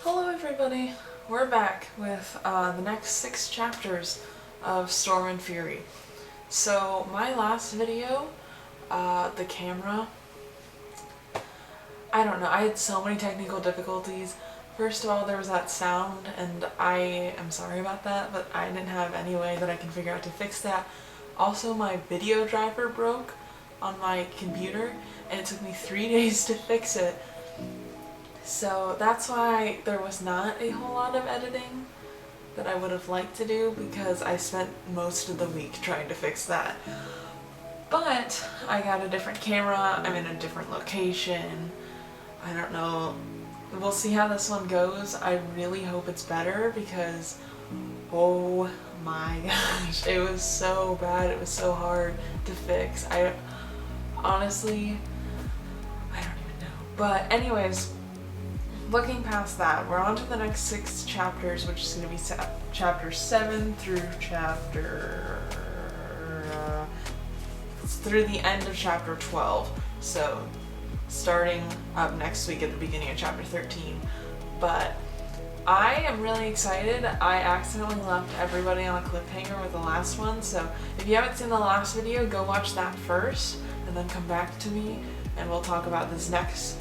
Hello everybody! We're back with the next 6 chapters of Storm and Fury. So my last video, the camera, I don't know, I had so many technical difficulties. First of all, there was that sound, and I am sorry about that, but I didn't have any way that I can figure out to fix that. Also, my video driver broke on my computer, and it took me 3 days to fix it. So that's why there was not a whole lot of editing that I would have liked to do, because I spent most of the week trying to fix that. But I got a different camera, I'm in a different location, I don't know, we'll see how this one goes. I really hope it's better because, oh my gosh, it was so bad, it was so hard to fix. Honestly, I don't even know. But anyways, looking past that, we're on to the next 6 chapters, which is going to be chapter 7 through through the end of chapter 12. So starting up next week at the beginning of chapter 13. But I am really excited. I accidentally left everybody on a cliffhanger with the last one, so if you haven't seen the last video, go watch that first and then come back to me and we'll talk about this next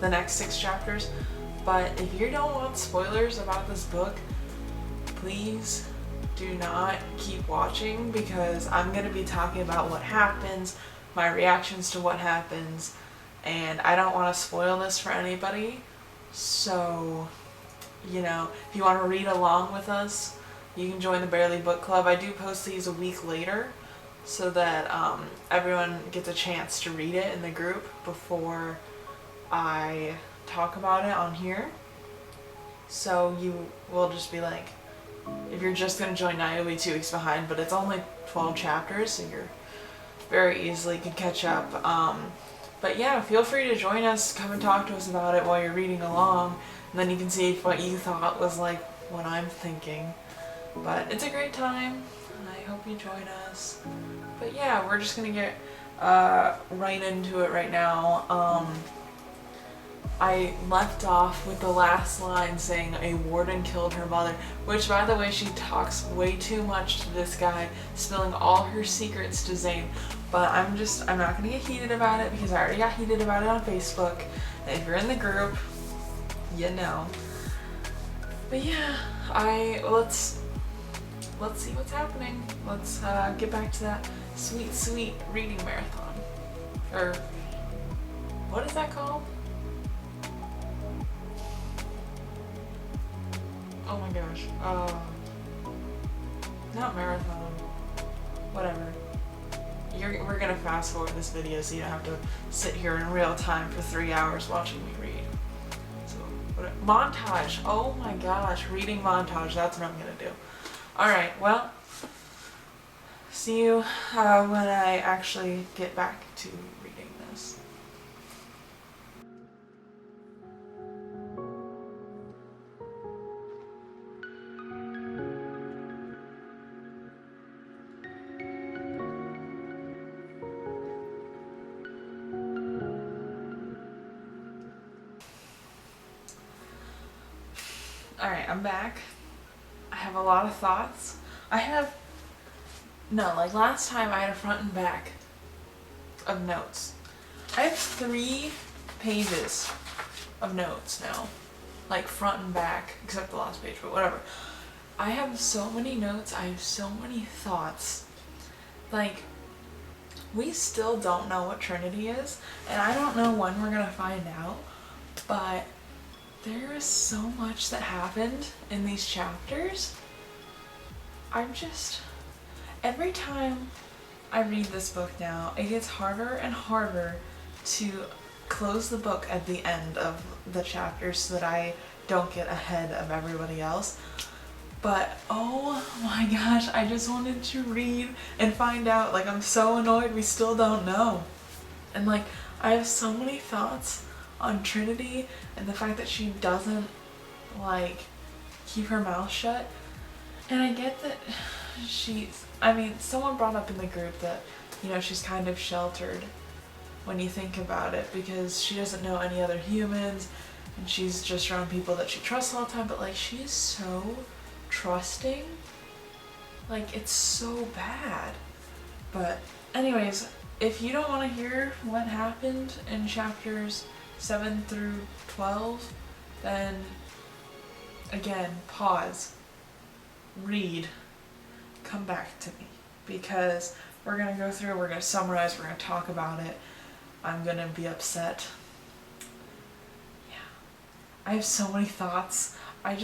the next 6 chapters. But if you don't want spoilers about this book, please do not keep watching, because I'm going to be talking about what happens, my reactions to what happens, and I don't want to spoil this for anybody. So, you know, if you want to read along with us, you can join the Barely Book Club. I do post these a week later so that everyone gets a chance to read it in the group before I talk about it on here. So you will just be like, if you're just going to join now, you'll be 2 weeks behind, but it's only 12 chapters, so you're very easily could catch up. But yeah, feel free to join us, come and talk to us about it while you're reading along, and then you can see if what you thought was like what I'm thinking. But it's a great time, and I hope you join us. But yeah, we're just going to get right into it right now. I left off with the last line saying a warden killed her mother, which, by the way, she talks way too much to this guy, spilling all her secrets to Zane. But I'm not gonna get heated about it, because I already got heated about it on Facebook. And if you're in the group, you know. But yeah, let's see what's happening. Let's get back to that sweet reading marathon. Or what is that called? Oh my gosh. Not marathon. Whatever. We're gonna fast forward this video so you don't have to sit here in real time for 3 hours watching me read. So, montage. Oh my gosh, reading montage. That's what I'm gonna do. Alright, well, see you when I actually get back to reading this. Alright, I'm back. I have a lot of thoughts. Like last time I had a front and back of notes. I have 3 pages of notes now. Like front and back, except the last page, but whatever. I have so many notes, I have so many thoughts. Like, we still don't know what Trinity is, and I don't know when we're gonna find out, but there is so much that happened in these chapters. Every time I read this book now, it gets harder and harder to close the book at the end of the chapter so that I don't get ahead of everybody else. But oh my gosh, I just wanted to read and find out. Like, I'm so annoyed we still don't know. And like, I have so many thoughts on Trinity and the fact that she doesn't like keep her mouth shut. And I get that someone brought up in the group that, you know, she's kind of sheltered when you think about it, because she doesn't know any other humans and she's just around people that she trusts all the time, but like she is so trusting. Like it's so bad. But anyways, if you don't want to hear what happened in chapters 7 through 12, then again, pause, read, come back to me, because we're going to go through, we're going to summarize, we're going to talk about it. I'm going to be upset. Yeah. I have so many thoughts. I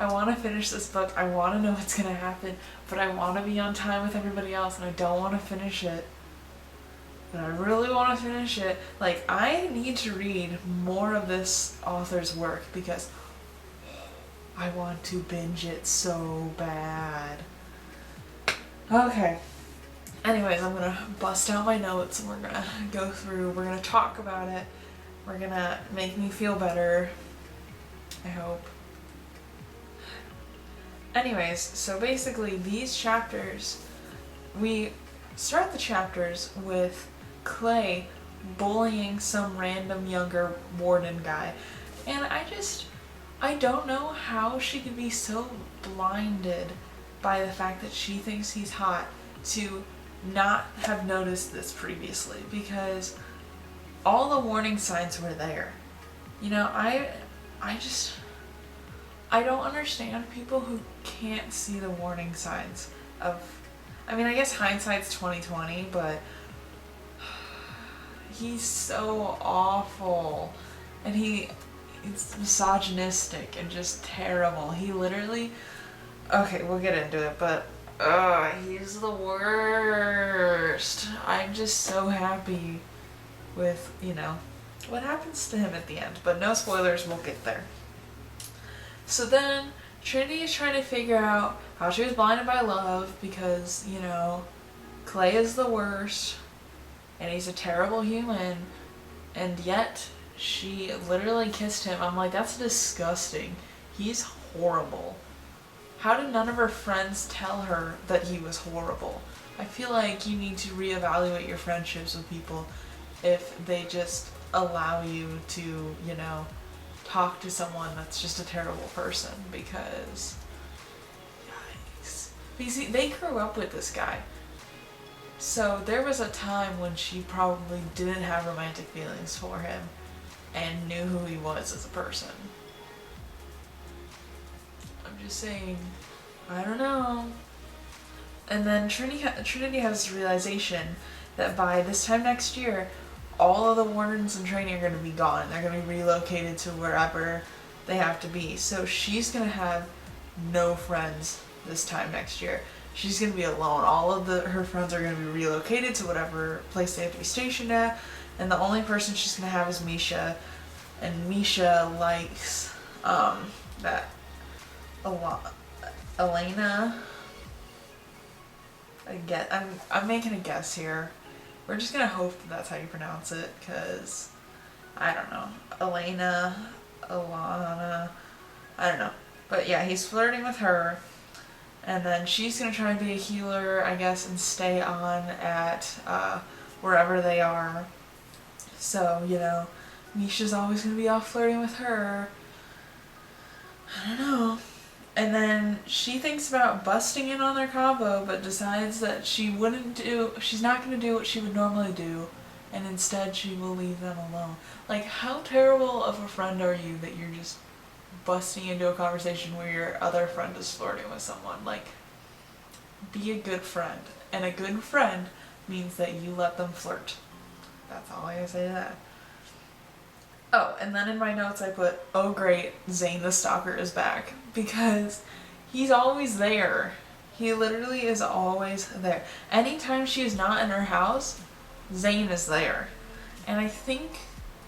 want to finish this book. I want to know what's going to happen, but I want to be on time with everybody else, and I don't want to finish it. But I really want to finish it. Like, I need to read more of this author's work because I want to binge it so bad. Okay. Anyways, I'm going to bust out my notes and we're going to go through, we're going to talk about it. We're going to make me feel better. I hope. Anyways, so basically these chapters, we start the chapters with Clay bullying some random younger warden guy. And I don't know how she could be so blinded by the fact that she thinks he's hot to not have noticed this previously, because all the warning signs were there. You know, I don't understand people who can't see the warning signs of, I mean, I guess hindsight's 2020, but he's so awful, and he's misogynistic and just terrible. He literally, okay, we'll get into it, but he's the worst. I'm just so happy with, you know, what happens to him at the end, but no spoilers, we'll get there. So then Trinity is trying to figure out how she was blinded by love because, you know, Clay is the worst and he's a terrible human, and yet she literally kissed him. I'm like, that's disgusting. He's horrible. How did none of her friends tell her that he was horrible? I feel like you need to reevaluate your friendships with people if they just allow you to, you know, talk to someone that's just a terrible person, because yikes. You see, they grew up with this guy. So there was a time when she probably didn't have romantic feelings for him and knew who he was as a person. I'm just saying, I don't know. And then Trinity has this realization that by this time next year, all of the wardens in training are going to be gone. They're going to be relocated to wherever they have to be. So she's going to have no friends this time next year. She's going to be alone. All of her friends are going to be relocated to whatever place they have to be stationed at. And the only person she's going to have is Misha. And Misha likes that a lot. Elena. I'm making a guess here. We're just gonna hope that that's how you pronounce it, because I don't know. Elena, Alana, I don't know. But yeah, he's flirting with her, and then she's gonna try and be a healer, I guess, and stay on at wherever they are. So, you know, Misha's always gonna be off flirting with her. I don't know. And then she thinks about busting in on their combo, but decides that she's not going to do what she would normally do, and instead she will leave them alone. Like, how terrible of a friend are you that you're just busting into a conversation where your other friend is flirting with someone? Like, be a good friend. And a good friend means that you let them flirt. That's all I gotta say to that. Oh, and then in my notes I put, oh great, Zane the Stalker is back. Because he's always there. He literally is always there. Anytime she is not in her house, Zane is there. And I think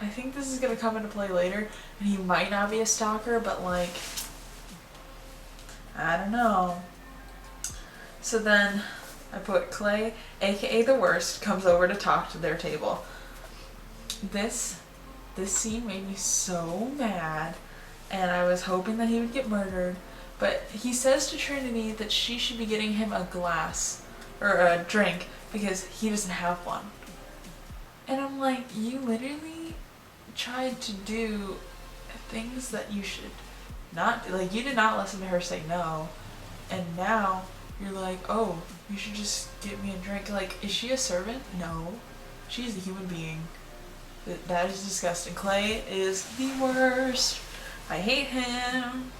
this is going to come into play later, and he might not be a stalker, but like, I don't know. So then I put Clay, aka the worst, comes over to talk to their table. This scene made me so mad, and I was hoping that he would get murdered, but he says to Trinity that she should be getting him a glass, or a drink, because he doesn't have one. And I'm like, you literally tried to do things that you should not, like, you did not listen to her say no, and now you're like, oh, you should just get me a drink. Like, is she a servant? No. She's a human being. That is disgusting. Clay is the worst. I hate him.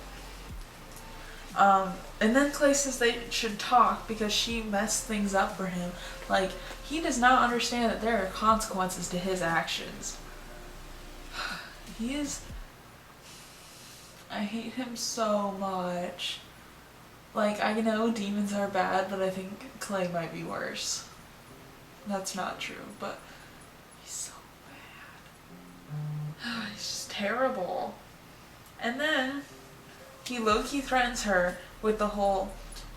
And then Clay says they should talk because she messed things up for him. Like, he does not understand that there are consequences to his actions. I hate him so much. Like, I know demons are bad, but I think Clay might be worse. That's not true, but he's so bad. He's just terrible. And then he low-key threatens her with the whole,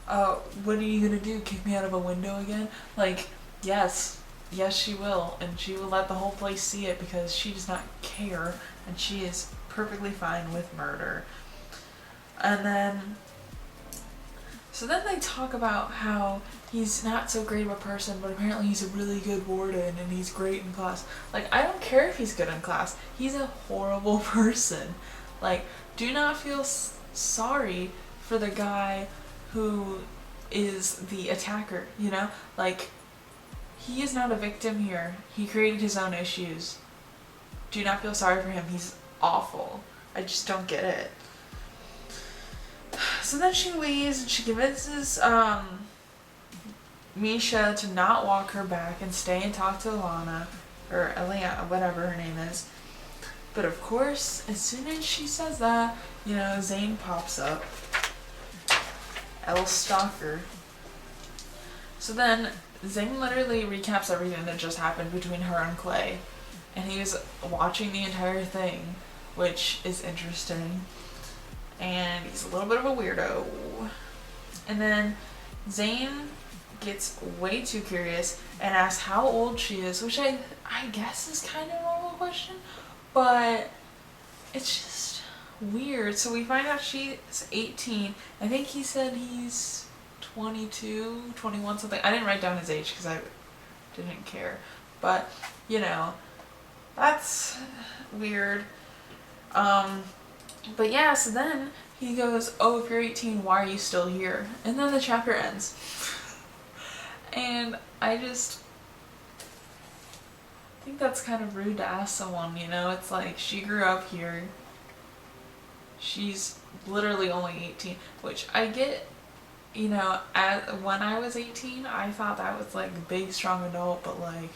what are you gonna do, kick me out of a window again? Like, yes she will, and she will let the whole place see it because she does not care, and she is perfectly fine with murder. And then, so then they talk about how he's not so great of a person, but apparently he's a really good warden and he's great in class. Like, I don't care if he's good in class. He's a horrible person. Like, do not feel sorry for the guy who is the attacker, you know? Like, he is not a victim here. He created his own issues. Do not feel sorry for him. He's awful. I just don't get it. So then she leaves and she convinces Misha to not walk her back and stay and talk to Alana, or Eliana, whatever her name is. But of course, as soon as she says that, you know, Zane pops up. El Stalker. So then Zane literally recaps everything that just happened between her and Clay. And he was watching the entire thing, which is interesting. And he's a little bit of a weirdo. And then Zane gets way too curious and asks how old she is, which I guess is kind of a normal question, but it's just weird. So we find out she's 18. I think he said he's 22, 21, something. I didn't write down his age because I didn't care. But, you know, that's weird. But yeah, so then he goes, oh, if you're 18, why are you still here? And then the chapter ends. And I think that's kind of rude to ask someone, you know? It's like, she grew up here. She's literally only 18, which I get, you know, when I was 18, I thought that was like a big, strong adult, but like,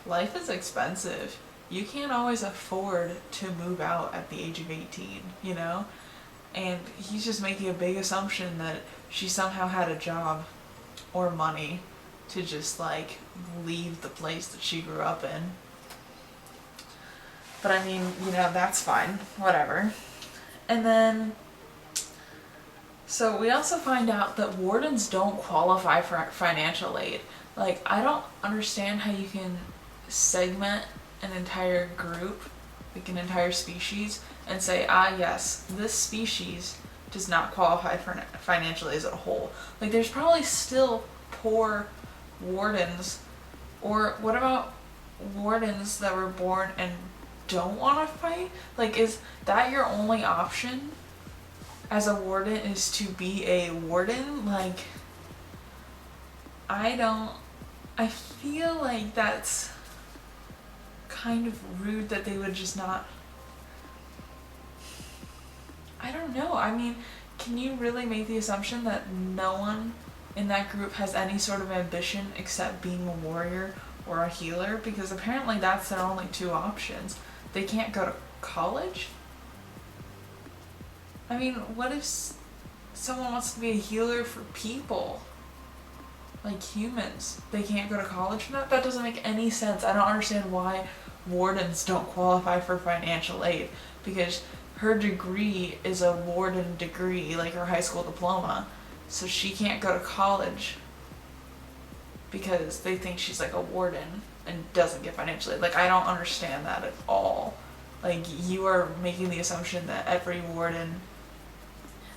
life is expensive. You can't always afford to move out at the age of 18, you know? And he's just making a big assumption that she somehow had a job or money to just like leave the place that she grew up in. But I mean, you know, that's fine, whatever. And then, so we also find out that wardens don't qualify for financial aid. Like, I don't understand how you can segment an entire group, like an entire species, and say, yes, this species does not qualify for financial aid as a whole. Like, there's probably still poor wardens, or what about wardens that were born and don't want to fight? Like, is that your only option as a warden, is to be a warden? Like, I feel like that's kind of rude that they would just not, I don't know. I mean, can you really make the assumption that no one in that group has any sort of ambition except being a warrior or a healer? Because apparently that's their only two options. They can't go to college? I mean, what if someone wants to be a healer for people? Like humans. They can't go to college for that? That doesn't make any sense. I don't understand why wardens don't qualify for financial aid, because her degree is a warden degree, like her high school diploma, so she can't go to college because they think she's like a warden and doesn't get financial aid. Like, I don't understand that at all. Like, you are making the assumption that every warden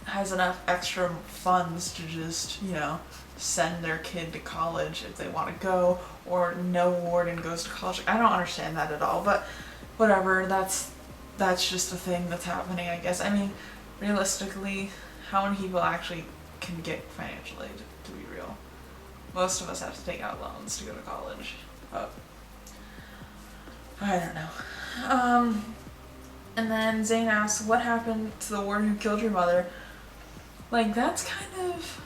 has enough extra funds to just, you know, send their kid to college if they want to go, or no warden goes to college. I don't understand that at all, but whatever, that's that's just a thing that's happening, I guess. I mean, realistically, how many people actually can get financial aid, to be real? Most of us have to take out loans to go to college. But I don't know. And then Zane asks, what happened to the warden who killed your mother? Like, that's kind of...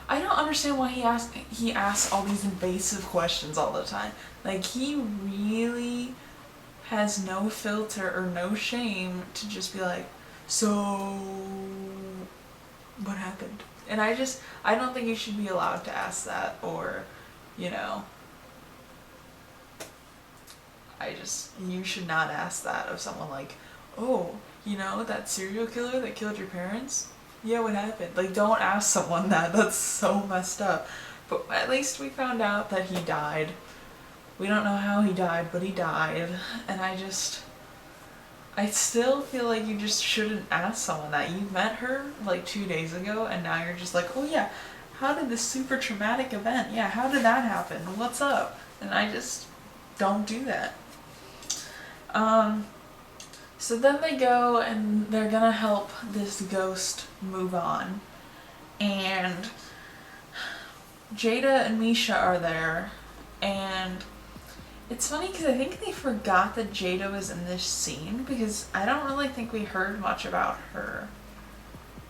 I don't understand why he asks all these invasive questions all the time. Like, he really has no filter or no shame to just be like, so what happened? And I don't think you should be allowed to ask that, or, you know, you should not ask that of someone. Like, oh, you know, that serial killer that killed your parents? Yeah, what happened? Like, don't ask someone that. That's so messed up. But at least we found out that he died. We don't know how he died, but he died. And I still feel like you just shouldn't ask someone that. You met her like 2 days ago, and now you're just like, oh yeah, how did this super traumatic event, yeah, how did that happen? What's up? And I just don't do that. So then they go and they're gonna help this ghost move on. And Jada and Misha are there, and it's funny because I think they forgot that Jada was in this scene, because I don't really think we heard much about her.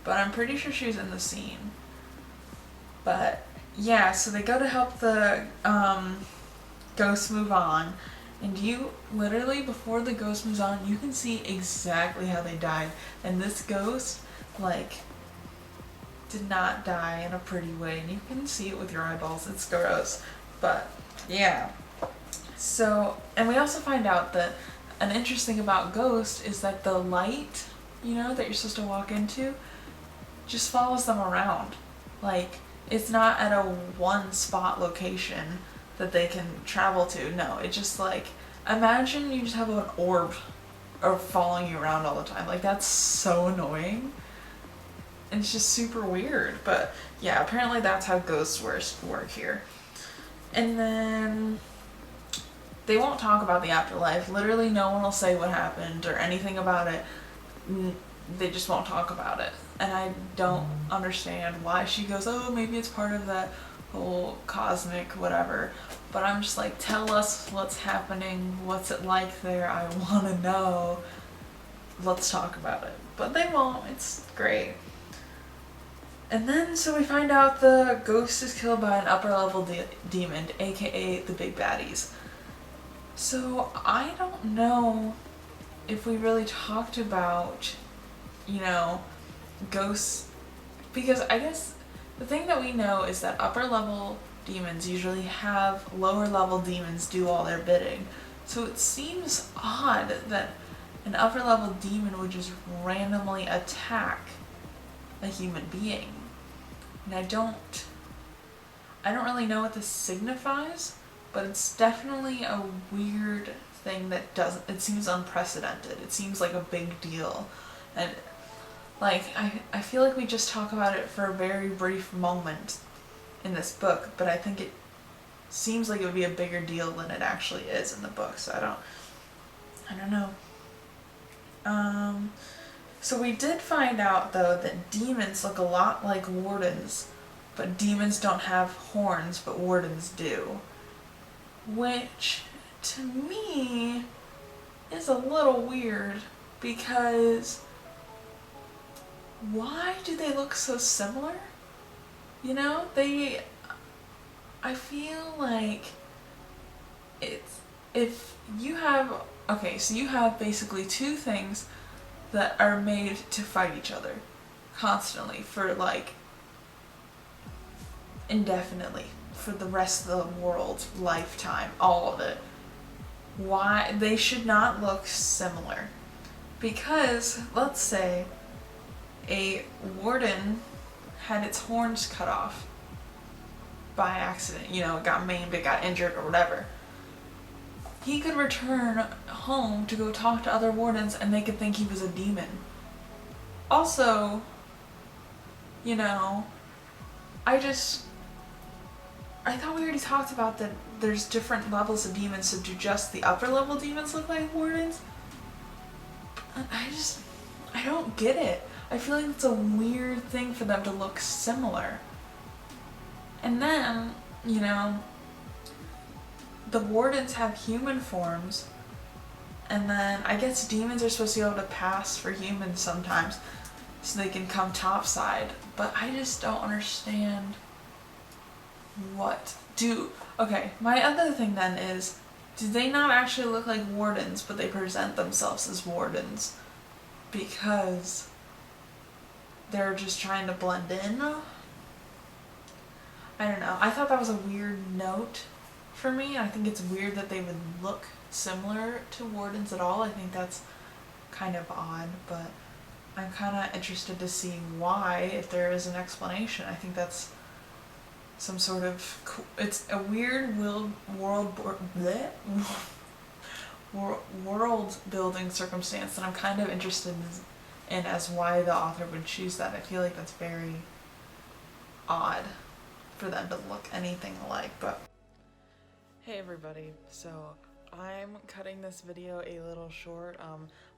But I'm pretty sure she was in the scene. But yeah, so they go to help the ghost move on. And you, literally, before the ghost moves on, you can see exactly how they died. And this ghost, like, did not die in a pretty way. And you can see it with your eyeballs. It's gross. But, yeah. So, and we also find out that an interesting about Ghost is that the light, you know, that you're supposed to walk into, just follows them around. Like, it's not at a one spot location that they can travel to. No, it just, like, imagine you just have an orb or following you around all the time. Like, that's so annoying. And it's just super weird. But yeah, apparently that's how ghosts work here. And then they won't talk about the afterlife. Literally no one will say what happened or anything about it. They just won't talk about it. And I don't understand why she goes, oh, maybe it's part of that whole cosmic whatever. But I'm just like, tell us what's happening, what's it like there, I want to know. Let's talk about it. But they won't. It's great. And then, so we find out the ghost is killed by an upper level demon, aka the big baddies. So I don't know if we really talked about, you know, ghosts, because I guess the thing that we know is that upper level demons usually have lower level demons do all their bidding. So it seems odd that an upper level demon would just randomly attack a human being. And I don't really know what this signifies, but it's definitely a weird thing that it seems unprecedented. It seems like a big deal. And like, I feel like we just talk about it for a very brief moment in this book, but I think it seems like it would be a bigger deal than it actually is in the book, so I don't know. So we did find out, though, that demons look a lot like wardens, but demons don't have horns, but wardens do. Which, to me, is a little weird, because why do they look so similar? You know, I feel like if you have, okay, so you have basically two things that are made to fight each other constantly for like indefinitely, for the rest of the world's lifetime, all of it. Why they should not look similar? Because let's say a warden had its horns cut off by accident, you know, it got maimed, it got injured, or whatever. He could return home to go talk to other wardens and they could think he was a demon. Also, you know, I thought we already talked about that there's different levels of demons, so do just the upper level demons look like wardens? I don't get it. I feel like it's a weird thing for them to look similar. And then, you know, the wardens have human forms, and then I guess demons are supposed to be able to pass for humans sometimes so they can come topside, but I just don't understand okay, my other thing then is, do they not actually look like wardens, but they present themselves as wardens because they're just trying to blend in? I don't know. I thought that was a weird note for me. I think it's weird that they would look similar to wardens at all. I think that's kind of odd, but I'm kind of interested to see why, if there is an explanation. I think that's some sort of it's a weird world building circumstance that I'm kind of interested in as why the author would choose that. I feel like that's very odd for them to look anything alike. But hey everybody, so I'm cutting this video a little short.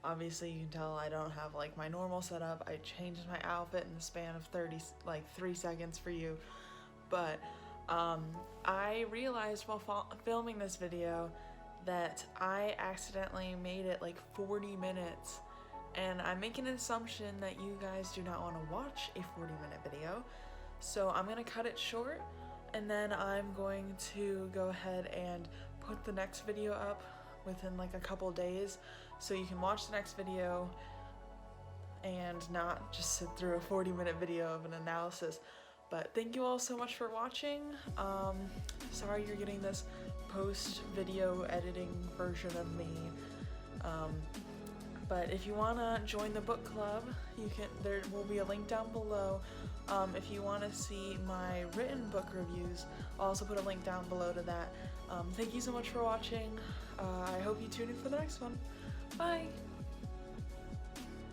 Obviously you can tell I don't have like my normal setup. I changed my outfit in the span of 3 seconds for you. But I realized while filming this video that I accidentally made it like 40 minutes, and I'm making an assumption that you guys do not want to watch a 40-minute video, so I'm gonna cut it short, and then I'm going to go ahead and put the next video up within like a couple days so you can watch the next video and not just sit through a 40-minute video of an analysis. But thank you all so much for watching. Sorry you're getting this post-video editing version of me. But if you want to join the book club, there will be a link down below. If you want to see my written book reviews, I'll also put a link down below to that. Thank you so much for watching. I hope you tune in for the next one. Bye!